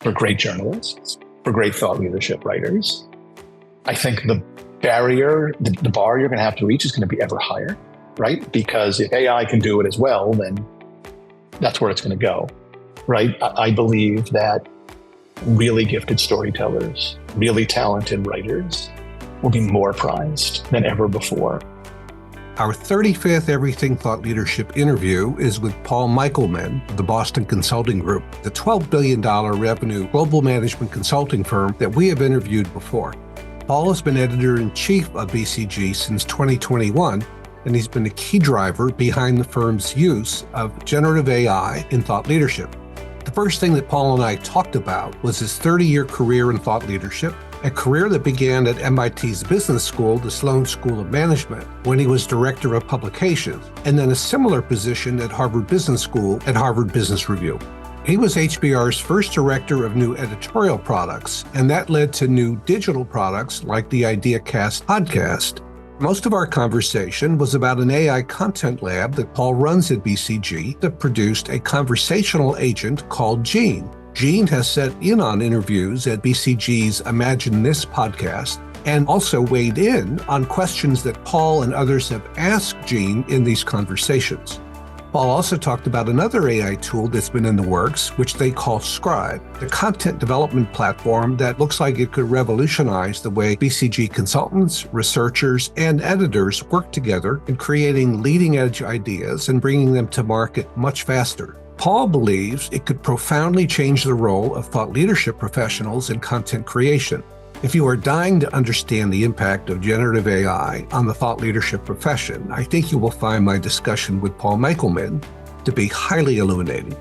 for great journalists, for great thought leadership writers. I think the barrier, the bar you're going to have to reach is going to be ever higher, right? Because if AI can do it as well, then that's where it's going to go, right? I believe that really gifted storytellers, really talented writers will be more prized than ever before. Our 35th Everything Thought Leadership interview is with Paul Michelman of the Boston Consulting Group, the $12 billion revenue global management consulting firm that we have interviewed before. Paul has been editor-in-chief of BCG since 2021, and he's been a key driver behind the firm's use of generative AI in thought leadership. The first thing that Paul and I talked about was his 30-year career in thought leadership, a career that began at MIT's business school, the Sloan School of Management, when he was director of publications, and then a similar position at Harvard Business School at Harvard Business Review. He was HBR's first director of new editorial products, and that led to new digital products like the IdeaCast podcast. Most of our conversation was about an AI content lab that Paul runs at BCG that produced a conversational agent called Gene. Gene has sat in on interviews at BCG's Imagine This podcast and also weighed in on questions that Paul and others have asked Gene in these conversations. Paul also talked about another AI tool that's been in the works, which they call Scribe, the content development platform that looks like it could revolutionize the way BCG consultants, researchers, and editors work together in creating leading-edge ideas and bringing them to market much faster. Paul believes it could profoundly change the role of thought leadership professionals in content creation. If you are dying to understand the impact of generative AI on the thought leadership profession, I think you will find my discussion with Paul Michelman to be highly illuminating.